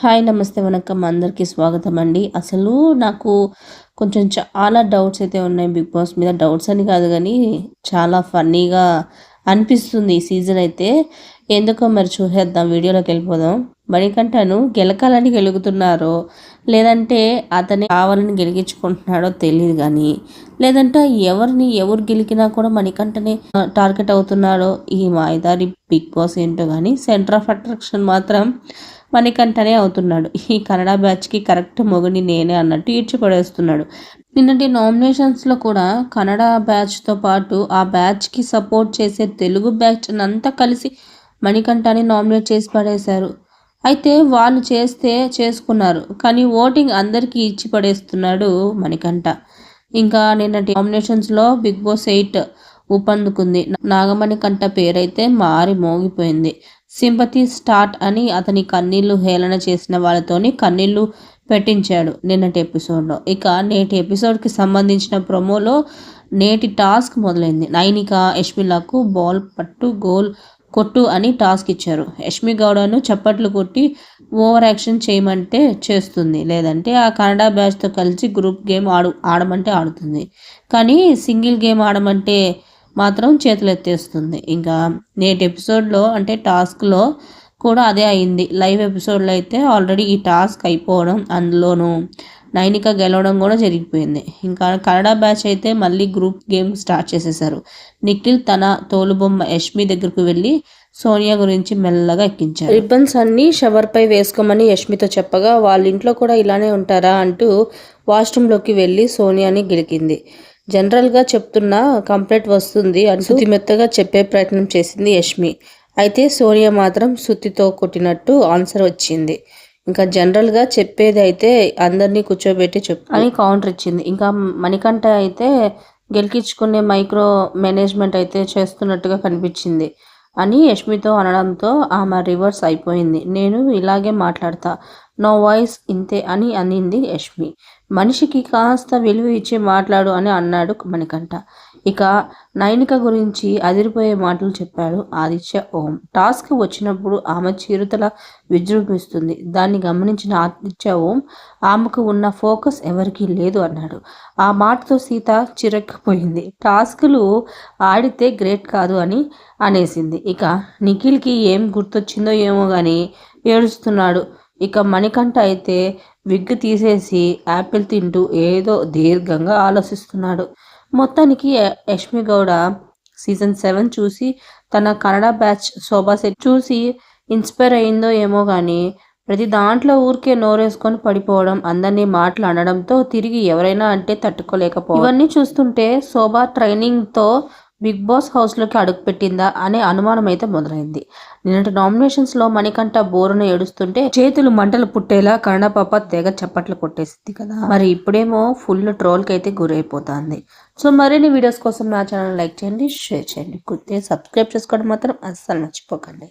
Hi నమస్తే వణకం అందరికీ స్వాగతం అండి. అసలు నాకు కొంచెం చాలా డౌట్స్ అయితే ఉన్నాయి బిగ్ బాస్ మీద. డౌట్స్ అని కాదు కానీ చాలా ఫన్నీగా అనిపిస్తుంది ఈ సీజన్ అయితే. ఎందుకో మరి చూసేద్దాం, వీడియోలోకి వెళ్ళిపోదాం. మణికంఠను గెలకాలని గెలుగుతున్నారో లేదంటే అతనే కావాలని గెలిగించుకుంటున్నాడో తెలియదు కానీ, లేదంటే ఎవరు గెలికినా కూడా మణికంఠనే టార్గెట్ అవుతున్నాడో ఈ మాయదారి బిగ్ బాస్ ఏంటో కానీ, సెంటర్ ఆఫ్ అట్రాక్షన్ మాత్రం మణికంఠనే అవుతున్నాడు. ఈ కన్నడ బ్యాచ్కి కరెక్ట్ మొగుని నేనే అన్నట్టు ఈడ్చిపడేస్తున్నాడు. నిన్నటి నామినేషన్స్లో కూడా కన్నడ బ్యాచ్తో పాటు ఆ బ్యాచ్కి సపోర్ట్ చేసే తెలుగు బ్యాచ్ అంతా కలిసి మణికంఠని నామినేట్ చేసి పడేశారు. అయితే వాళ్ళు చేసుకున్నారు, కానీ ఓటింగ్ అందరికీ ఇచ్చి పడేస్తున్నాడు మణికంఠ. ఇంకా నిన్నటి నామినేషన్స్లో బిగ్ బాస్ 8 ఊపందుకుంది. నాగమణికంఠ పేరైతే మారి మోగిపోయింది. సింపతి స్టార్ట్ అని అతని కన్నీళ్లు హేళన చేసిన వాళ్ళతోని కన్నీళ్లు పెట్టించాడు నిన్నటి ఎపిసోడ్లో. ఇక నేటి ఎపిసోడ్కి సంబంధించిన ప్రోమోలో నేటి టాస్క్ మొదలైంది. నైనిక యష్మిలకు బాల్ పట్టు గోల్ కొట్టు అని టాస్క్ ఇచ్చారు. యష్మి గౌడను చప్పట్లు కొట్టి ఓవర్ యాక్షన్ చేయమంటే చేస్తుంది, లేదంటే ఆ కన్నడ బ్యాచ్తో కలిసి గ్రూప్ గేమ్ ఆడమంటే ఆడుతుంది. కానీ సింగిల్ గేమ్ ఆడమంటే మాత్రం చేతులు ఎత్తేస్తుంది. ఇంకా నేటి ఎపిసోడ్లో అంటే టాస్క్లో కూడా అదే అయింది. లైవ్ ఎపిసోడ్లో అయితే ఆల్రెడీ ఈ టాస్క్ అయిపోవడం, అందులోనూ నైనిక గెలవడం కూడా జరిగిపోయింది. ఇంకా కన్నడ బ్యాచ్ అయితే మళ్ళీ గ్రూప్ గేమ్ స్టార్ట్ చేసేసారు. నిఖిల్ తన తోలుబొమ్మ యష్మి దగ్గరకు వెళ్ళి సోనియా గురించి మెల్లగా ఎక్కించారు. రిబ్బన్స్ అన్నీ షవర్పై వేసుకోమని యష్మితో చెప్పగా, వాళ్ళ ఇంట్లో కూడా ఇలానే ఉంటారా అంటూ వాష్రూమ్లోకి వెళ్ళి సోనియాని గెలికింది. జనరల్గా చెప్తున్నా కంప్లైంట్ వస్తుంది అని శుతి మెత్తగా చెప్పే ప్రయత్నం చేసింది యష్మి. అయితే సోనియా మాత్రం శుతితో కొట్టినట్టు ఆన్సర్ వచ్చింది. ఇంకా జనరల్గా చెప్పేది అయితే అందరినీ కూర్చోబెట్టి అని కౌంటర్ ఇచ్చింది. ఇంకా మణికంఠ అయితే గెలికించుకునే మైక్రో మేనేజ్మెంట్ అయితే చేస్తున్నట్టుగా కనిపించింది అని యష్మితో అనడంతో ఆమె రివర్స్ అయిపోయింది. నేను ఇలాగే మాట్లాడతా, నో వాయిస్ ఇంతే అని అనింది యష్మి. మనిషికి కాస్త విలువ ఇచ్చి మాట్లాడు అని అన్నాడు మణికంఠ. ఇక నైనిక గురించి అదిరిపోయే మాటలు చెప్పాడు ఆదిత్య ఓం. టాస్క్ వచ్చినప్పుడు ఆమె చిరుతల విజృంభిస్తుంది. దాన్ని గమనించిన ఆదిత్య ఓం ఆమెకు ఉన్న ఫోకస్ ఎవరికీ లేదు అన్నాడు. ఆ మాటతో సీత చిరక్కిపోయింది. టాస్క్లు ఆడితే గ్రేట్ కాదు అని అనేసింది. ఇక నిఖిల్కి ఏం గుర్తొచ్చిందో ఏమో కానీ ఏడుస్తున్నాడు. ఇక మణికంఠ అయితే విగ్ తీసేసి యాపిల్ తింటూ ఏదో దీర్ఘంగా ఆలోచిస్తున్నాడు. మొత్తానికి యష్మి గౌడ సీజన్ 7 చూసి తన కన్నడ బ్యాచ్ శోభా సెట్ చూసి ఇన్స్పైర్ అయిందో ఏమో కానీ ప్రతి దాంట్లో ఊరికే నోరేసుకొని పడిపోవడం, అందరినీ మాటలు అనడంతో తిరిగి ఎవరైనా అంటే తట్టుకోలేకపోవడం, ఇవన్నీ చూస్తుంటే శోభా ట్రైనింగ్తో బిగ్ బాస్ హౌస్లోకి అడుగుపెట్టిందా అనే అనుమానం అయితే మొదలైంది. నిన్నటి నామినేషన్స్లో మణికంఠ బోరును ఏడుస్తుంటే చేతులు మంటలు పుట్టేలా కన్నడ పాప తెగ చప్పట్లు కొట్టేసింది కదా. మరి ఇప్పుడేమో ఫుల్ ట్రోల్కి అయితే గురైపోతుంది. సో మరిన్ని వీడియోస్ కోసం నా ఛానల్ లైక్ చేయండి, షేర్ చేయండి, కుర్తే సబ్స్క్రైబ్ చేసుకోవడం మాత్రం అస్సలు మర్చిపోకండి.